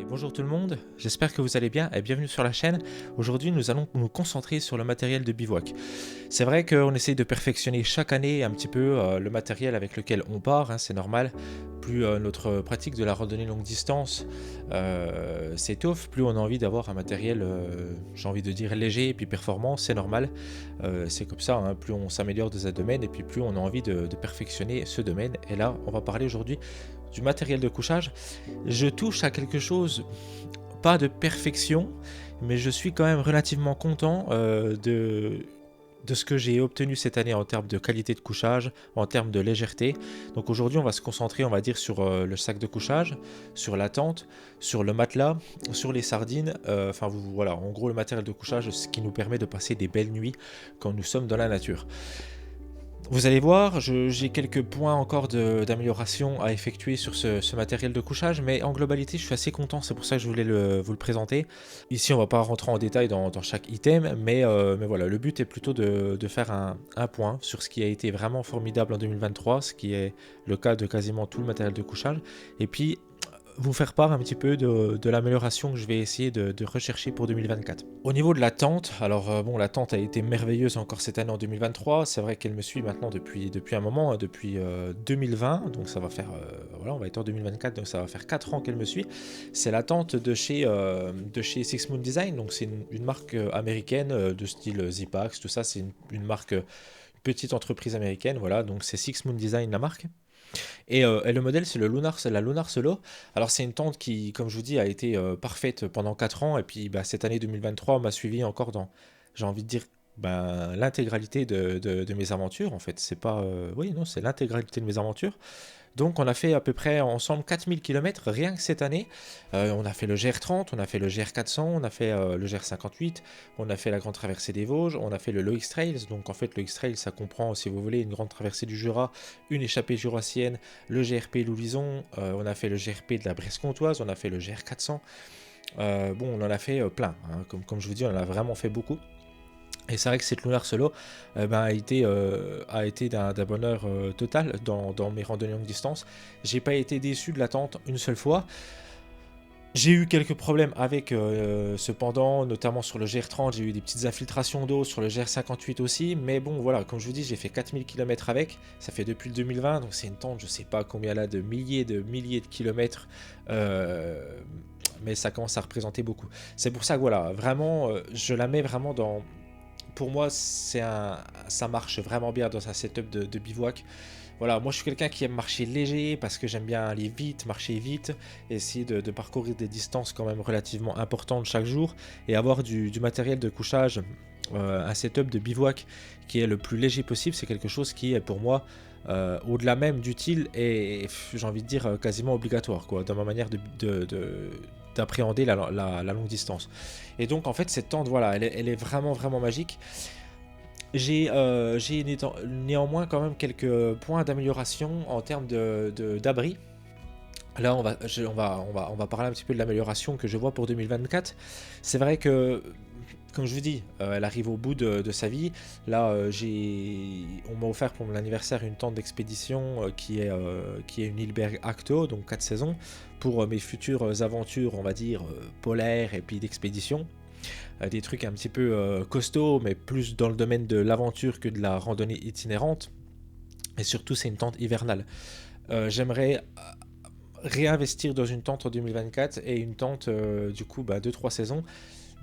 Bonjour tout le monde, j'espère que vous allez bien et bienvenue sur la chaîne. Aujourd'hui nous allons nous concentrer sur le matériel de bivouac. C'est vrai qu'on essaye de perfectionner chaque année un petit peu le matériel avec lequel on part, hein, c'est normal. Plus notre pratique de la randonnée longue distance s'étoffe, plus on a envie d'avoir un matériel, j'ai envie de dire léger et puis performant, c'est normal. C'est comme ça, hein, plus on s'améliore dans un domaine et puis plus on a envie de perfectionner ce domaine. Et là on va parler aujourd'hui du matériel de couchage. Je touche à quelque chose, pas de perfection, mais je suis quand même relativement content de ce que j'ai obtenu cette année en termes de qualité de couchage, en termes de légèreté. Donc aujourd'hui, on va se concentrer, on va dire, sur le sac de couchage, sur la tente, sur le matelas, sur les sardines. Enfin, voilà, en gros, le matériel de couchage, ce qui nous permet de passer des belles nuits quand nous sommes dans la nature. Vous allez voir, j'ai quelques points encore d'amélioration à effectuer sur ce matériel de couchage, mais en globalité, je suis assez content, c'est pour ça que je voulais vous le présenter. Ici, on va pas rentrer en détail dans chaque item, mais voilà, le but est plutôt de faire un point sur ce qui a été vraiment formidable en 2023, ce qui est le cas de quasiment tout le matériel de couchage, et puis vous faire part un petit peu de l'amélioration que je vais essayer de rechercher pour 2024. Au niveau de la tente, alors bon, la tente a été merveilleuse encore cette année en 2023, c'est vrai qu'elle me suit maintenant depuis un moment, hein, depuis 2020, donc ça va faire, voilà, on va être en 2024, donc ça va faire 4 ans qu'elle me suit. C'est la tente de chez Six Moon Design, donc c'est une marque américaine de style Zipax, tout ça, c'est une marque, une petite entreprise américaine, voilà, donc c'est Six Moon Design la marque. Et le modèle, c'est la Lunar Solo. Alors, c'est une tente qui, comme je vous dis, a été parfaite pendant 4 ans. Et puis, bah, cette année 2023 m'a suivi encore dans, j'ai envie de dire, ben, l'intégralité de mes aventures. En fait, c'est pas. Oui, non, c'est l'intégralité de mes aventures. Donc on a fait à peu près ensemble 4000 km rien que cette année. On a fait le GR30, on a fait le GR400, on a fait le GR58, on a fait la grande traversée des Vosges, on a fait le Loix Trails. Donc en fait le X-Trail ça comprend, si vous voulez, une grande traversée du Jura, une échappée jurassienne, le GRP Louison, on a fait le GRP de la Bresse-Comtoise, on a fait le GR400. Bon, on en a fait plein, hein. Comme je vous dis, on en a vraiment fait beaucoup. Et c'est vrai que cette Lunar Solo ben, a été d'un bonheur total dans mes randonnées longue distance. J'ai pas été déçu de la tente une seule fois. J'ai eu quelques problèmes avec cependant, notamment sur le GR30, j'ai eu des petites infiltrations d'eau, sur le GR58 aussi, mais bon voilà, comme je vous dis, j'ai fait 4000 km avec, ça fait depuis le 2020, donc c'est une tente, je sais pas combien là, de milliers de kilomètres, mais ça commence à représenter beaucoup. C'est pour ça que voilà, vraiment, je la mets vraiment dans, pour moi, ça marche vraiment bien dans un setup de bivouac. Voilà, moi je suis quelqu'un qui aime marcher léger parce que j'aime bien aller vite, marcher vite, essayer de parcourir des distances quand même relativement importantes chaque jour et avoir du matériel de couchage, un setup de bivouac qui est le plus léger possible, c'est quelque chose qui est pour moi au-delà même d'utile et j'ai envie de dire quasiment obligatoire quoi, dans ma manière d'appréhender la longue distance. Et donc en fait cette tente voilà, elle est vraiment vraiment magique. J'ai néanmoins quand même quelques points d'amélioration en termes d'abri. Là, on va parler un petit peu de l'amélioration que je vois pour 2024. C'est vrai que, comme je vous dis, elle arrive au bout de sa vie. Là, on m'a offert pour mon anniversaire une tente d'expédition qui est une Hilberg Acto, donc 4 saisons, pour mes futures aventures, on va dire, polaires et puis d'expédition. Des trucs un petit peu costauds, mais plus dans le domaine de l'aventure que de la randonnée itinérante. Et surtout, c'est une tente hivernale. J'aimerais réinvestir dans une tente en 2024 et une tente du coup 2-3 saisons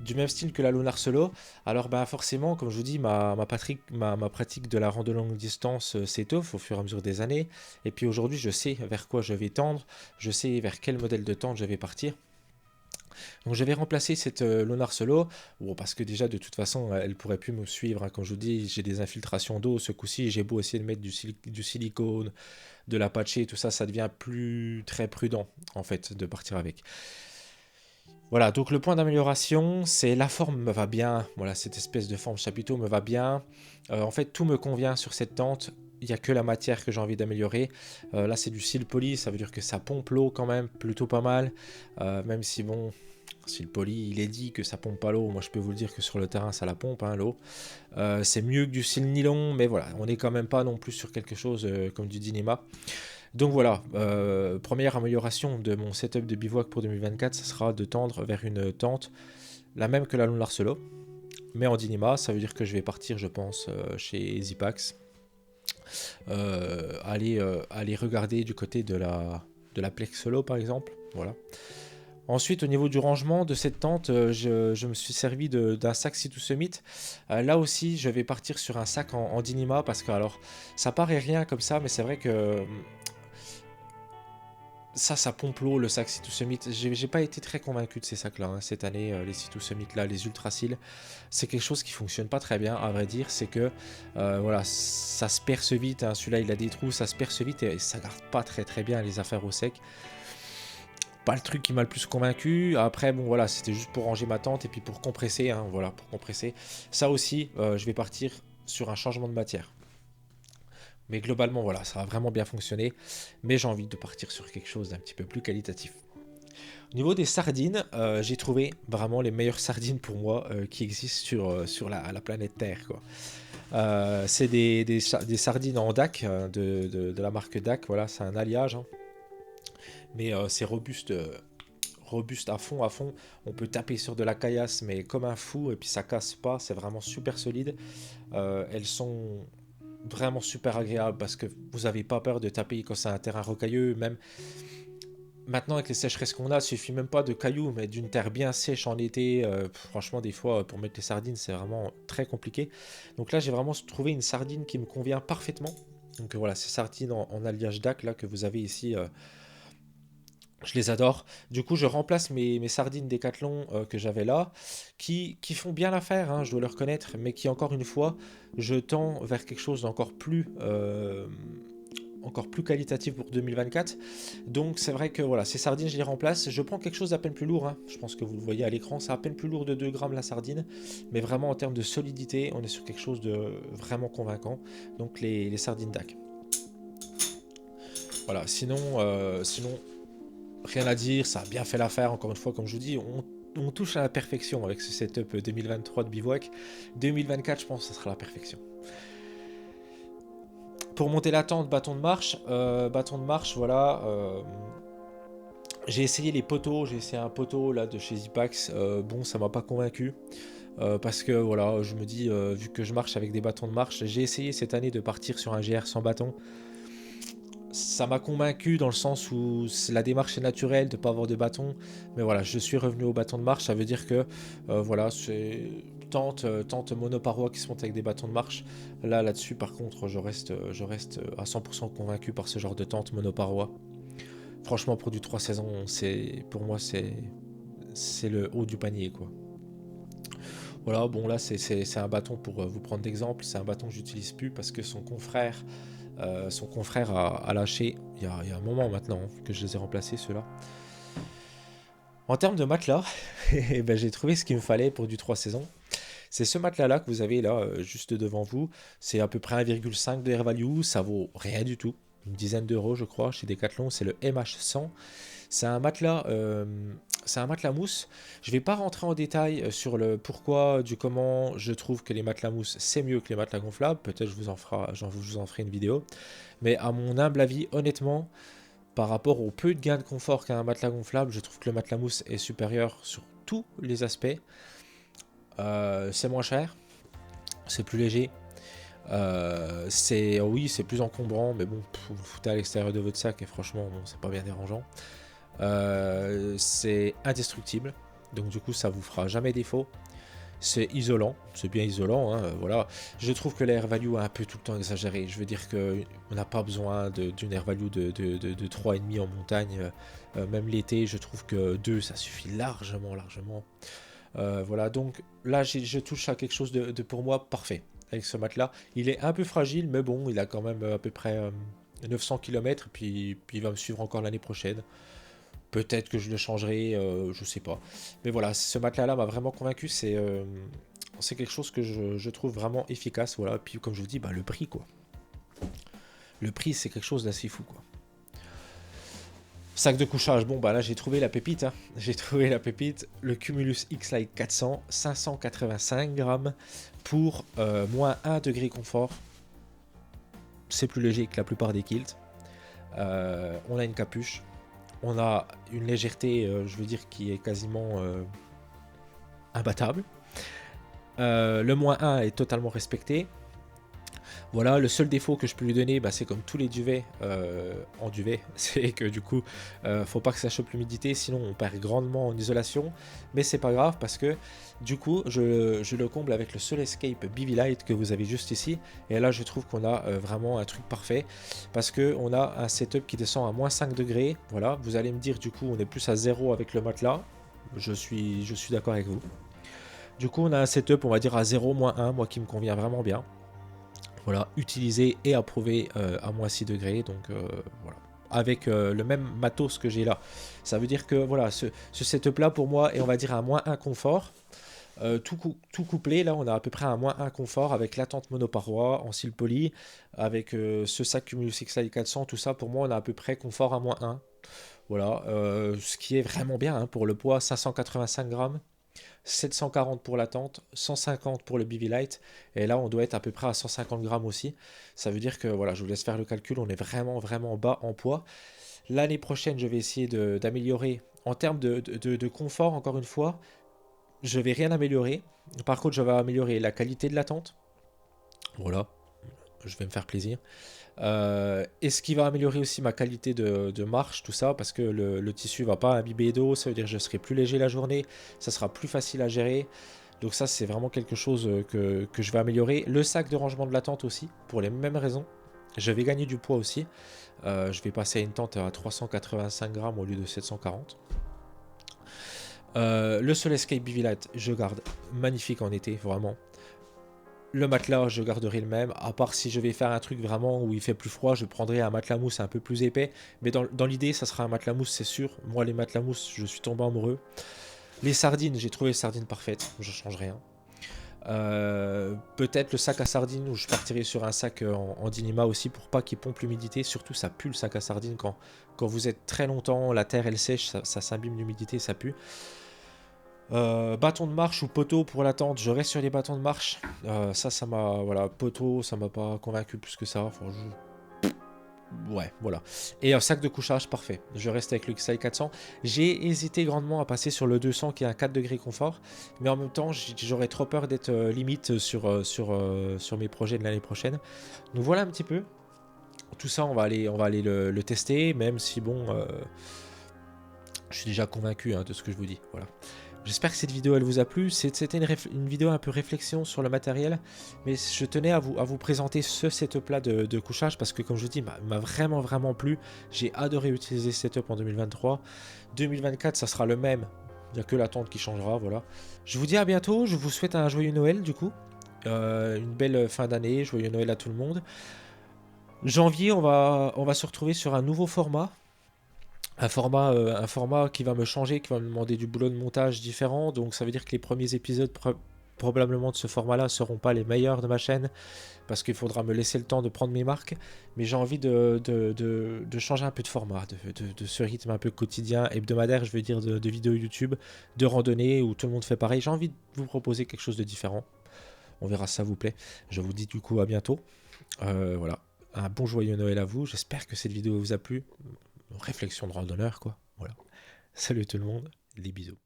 du même style que la Lunar Solo. Alors bah forcément, comme je vous dis, ma pratique de la randonnée longue distance s'étoffe au fur et à mesure des années. Et puis aujourd'hui, je sais vers quoi je vais tendre, je sais vers quel modèle de tente je vais partir. Donc je vais remplacer cette Lunar Solo, bon, parce que déjà de toute façon elle pourrait plus me suivre, hein. Comme je vous dis, j'ai des infiltrations d'eau, ce coup-ci j'ai beau essayer de mettre du silicone, de l'Apache, tout ça, ça devient plus très prudent en fait de partir avec. Voilà, donc le point d'amélioration, c'est la forme me va bien, voilà, cette espèce de forme chapiteau me va bien. En fait, tout me convient sur cette tente, il n'y a que la matière que j'ai envie d'améliorer. Là, c'est du cil poly, ça veut dire que ça pompe l'eau quand même, plutôt pas mal. Même si, bon, cil poly, il est dit que ça pompe pas l'eau, moi je peux vous le dire que sur le terrain, ça la pompe, hein, l'eau. C'est mieux que du cil nylon, mais voilà, on n'est quand même pas non plus sur quelque chose comme du Dyneema. Donc voilà, première amélioration de mon setup de bivouac pour 2024, ce sera de tendre vers une tente, la même que la Lone Larcelo, mais en Dynima. Ça veut dire que je vais partir, je pense, chez Zipax, aller regarder du côté de la Plexolo par exemple. Voilà. Ensuite, au niveau du rangement de cette tente, je me suis servi d'un sac Sea to Summit. Là aussi, je vais partir sur un sac en Dynima parce que, alors, ça paraît rien comme ça, mais c'est vrai que ça pompe l'eau, le sac Sea to Summit. J'ai pas été très convaincu de ces sacs-là hein, cette année, les Sea to Summit là, les Ultra Seal. C'est quelque chose qui fonctionne pas très bien, à vrai dire. C'est que voilà, ça se perce vite. Hein. Celui-là, il a des trous, ça se perce vite et ça garde pas très très bien les affaires au sec. Pas le truc qui m'a le plus convaincu. Après, bon voilà, c'était juste pour ranger ma tente et puis pour compresser. Hein, voilà, pour compresser. Ça aussi, je vais partir sur un changement de matière. Mais globalement, voilà, ça a vraiment bien fonctionné. Mais j'ai envie de partir sur quelque chose d'un petit peu plus qualitatif. Au niveau des sardines, j'ai trouvé vraiment les meilleures sardines pour moi qui existent sur la planète Terre. Quoi. C'est des sardines en DAC, de la marque DAC. Voilà, c'est un alliage. Hein. Mais c'est robuste. Robuste à fond, à fond. On peut taper sur de la caillasse, mais comme un fou, et puis ça casse pas. C'est vraiment super solide. Elles sont vraiment super agréable parce que vous n'avez pas peur de taper quand c'est un terrain rocailleux. Même maintenant, avec les sécheresses qu'on a, il suffit même pas de cailloux, mais d'une terre bien sèche en été. Franchement, des fois, pour mettre les sardines, c'est vraiment très compliqué. Donc là, j'ai vraiment trouvé une sardine qui me convient parfaitement. Donc voilà, ces sardines en alliage DAC là, que vous avez ici. Je les adore. Du coup, je remplace mes sardines Décathlon que j'avais là, qui font bien l'affaire, hein, je dois le reconnaître, mais qui, encore une fois, je tends vers quelque chose encore plus qualitatif pour 2024. Donc, c'est vrai que voilà, ces sardines, je les remplace. Je prends quelque chose d'à peine plus lourd. Hein. Je pense que vous le voyez à l'écran, c'est à peine plus lourd de 2 grammes la sardine. Mais vraiment, en termes de solidité, on est sur quelque chose de vraiment convaincant. Donc, les sardines DAC. Voilà, sinon rien à dire, ça a bien fait l'affaire, encore une fois, comme je vous dis, on touche à la perfection avec ce setup 2023 de bivouac. 2024, je pense que ça sera la perfection. Pour monter la tente, bâton de marche, voilà. J'ai essayé les poteaux, j'ai essayé un poteau là de chez Zipax. Bon, ça m'a pas convaincu. Parce que voilà, je me dis, vu que je marche avec des bâtons de marche, j'ai essayé cette année de partir sur un GR sans bâton. Ça m'a convaincu dans le sens où la démarche est naturelle de ne pas avoir de bâton. Mais voilà, je suis revenu au bâton de marche. Ça veut dire que voilà, c'est tente monoparoi qui se monte avec des bâtons de marche. Là-dessus, par contre, je reste à 100% convaincu par ce genre de tente monoparoi. Franchement, pour du 3 saisons, pour moi, c'est le haut du panier, quoi. Voilà, bon là c'est un bâton pour vous prendre d'exemple, c'est un bâton que j'utilise plus parce que son confrère a lâché il y a un moment maintenant que je les ai remplacés ceux-là. En termes de matelas, eh ben, j'ai trouvé ce qu'il me fallait pour du 3 saisons. C'est ce matelas-là que vous avez là, juste devant vous. C'est à peu près 1,5 de Air Value, ça vaut rien du tout. Une dizaine d'euros je crois chez Decathlon, c'est le MH100. C'est un matelas, mousse. Je ne vais pas rentrer en détail sur le pourquoi, du comment je trouve que les matelas mousse c'est mieux que les matelas gonflables. Peut-être je vous en ferai une vidéo. Mais à mon humble avis, honnêtement, par rapport au peu de gain de confort qu'a un matelas gonflable, je trouve que le matelas mousse est supérieur sur tous les aspects. C'est moins cher, c'est plus léger. Oui, c'est plus encombrant, mais bon, vous le foutez à l'extérieur de votre sac et franchement, bon, c'est pas bien dérangeant. C'est indestructible, donc du coup ça vous fera jamais défaut. C'est isolant, c'est bien isolant, hein, voilà. Je trouve que l'air value est un peu tout le temps exagéré. Je veux dire qu'on n'a pas besoin d'une air value de 3,5 en montagne. Même l'été, je trouve que 2 ça suffit largement. Voilà, donc là je touche à quelque chose de pour moi parfait avec ce matelas. Il est un peu fragile, mais bon, il a quand même à peu près 900 km, puis il va me suivre encore l'année prochaine. Peut-être que je le changerai, je sais pas. Mais voilà, ce matelas-là m'a vraiment convaincu. C'est quelque chose que je trouve vraiment efficace. Voilà. Puis comme je vous dis, bah, le prix, quoi. Le prix, c'est quelque chose d'assez fou, quoi. Sac de couchage, bon bah là j'ai trouvé la pépite, hein. J'ai trouvé la pépite, le Cumulus X-Lite 400, 585 grammes pour moins 1 degré confort. C'est plus léger que la plupart des kilts. On a une capuche. On a une légèreté, je veux dire, qui est quasiment imbattable. Le -1 est totalement respecté. Voilà, le seul défaut que je peux lui donner, bah, c'est comme tous les duvets en duvet, c'est que du coup, faut pas que ça chope l'humidité, sinon on perd grandement en isolation. Mais c'est pas grave parce que du coup, je le comble avec le Solescape BV Light que vous avez juste ici. Et là, je trouve qu'on a vraiment un truc parfait parce que on a un setup qui descend à -5 degrés. Voilà, vous allez me dire du coup, on est plus à 0 avec le matelas. Je suis d'accord avec vous. Du coup, on a un setup, on va dire à 0, -1, moi qui me convient vraiment bien. Voilà, utilisé et approuvé à -6 degrés, donc voilà. Avec le même matos que j'ai là. Ça veut dire que voilà, ce setup là pour moi est, on va dire, un -1 confort. Tout couplé, là on a à peu près un -1 confort avec la tente monoparoi en cils poli, avec ce sac Cumulus XL 400, tout ça pour moi on a à peu près confort à -1. Voilà, ce qui est vraiment bien hein, pour le poids, 585 grammes. 740 pour la tente, 150 pour le BV Light, et là on doit être à peu près à 150 grammes aussi. Ça veut dire que voilà, je vous laisse faire le calcul, on est vraiment vraiment bas en poids. L'année prochaine, je vais essayer d'améliorer en termes de confort, encore une fois. Je vais rien améliorer. Par contre, je vais améliorer la qualité de la tente. Voilà, je vais me faire plaisir. Et ce qui va améliorer aussi ma qualité de marche, tout ça, parce que le tissu va pas imbiber d'eau, ça veut dire que je serai plus léger la journée, ça sera plus facile à gérer. Donc ça, c'est vraiment quelque chose que je vais améliorer. Le sac de rangement de la tente aussi, pour les mêmes raisons. Je vais gagner du poids aussi. Je vais passer à une tente à 385 grammes au lieu de 740. Le Solescape BV Light, je garde magnifique en été, vraiment. Le matelas, je garderai le même, à part si je vais faire un truc vraiment où il fait plus froid, je prendrai un matelas mousse un peu plus épais. Mais dans l'idée, ça sera un matelas mousse, c'est sûr. Moi, les matelas mousse, je suis tombé amoureux. Les sardines, j'ai trouvé les sardines parfaites, je change rien. Peut-être le sac à sardines où je partirai sur un sac en Dynima aussi pour pas qu'il pompe l'humidité. Surtout, ça pue le sac à sardines quand vous êtes très longtemps, la terre elle sèche, ça s'imbibe l'humidité, ça pue. Bâton de marche ou poteau pour la tente, je reste sur les bâtons de marche. Ça m'a. Voilà, poteau, ça m'a pas convaincu plus que ça. Enfin, ouais, voilà. Et un sac de couchage, parfait. Je reste avec le XI 400. J'ai hésité grandement à passer sur le 200 qui est un 4 degrés confort. Mais en même temps, j'aurais trop peur d'être limite sur mes projets de l'année prochaine. Donc voilà un petit peu. Tout ça, on va aller le tester, même si bon. Je suis déjà convaincu hein, de ce que je vous dis. Voilà. J'espère que cette vidéo elle vous a plu. C'était une vidéo un peu réflexion sur le matériel, mais je tenais à vous présenter ce setup là de couchage parce que comme je vous dis, m'a vraiment vraiment plu. J'ai adoré utiliser ce setup en 2023. 2024 ça sera le même. Il n'y a que la tente qui changera. Voilà. Je vous dis à bientôt. Je vous souhaite un joyeux Noël du coup. Une belle fin d'année. Joyeux Noël à tout le monde. Janvier, on va se retrouver sur un nouveau format. Un format qui va me changer, qui va me demander du boulot de montage différent. Donc ça veut dire que les premiers épisodes probablement de ce format-là seront pas les meilleurs de ma chaîne parce qu'il faudra me laisser le temps de prendre mes marques. Mais j'ai envie de changer un peu de format, de ce rythme un peu quotidien, hebdomadaire, je veux dire, de vidéos YouTube, de randonnée où tout le monde fait pareil. J'ai envie de vous proposer quelque chose de différent. On verra si ça vous plaît. Je vous dis du coup à bientôt. Voilà. Un bon joyeux Noël à vous. J'espère que cette vidéo vous a plu. Réflexion de randonneur, quoi. Voilà. Salut tout le monde, des bisous.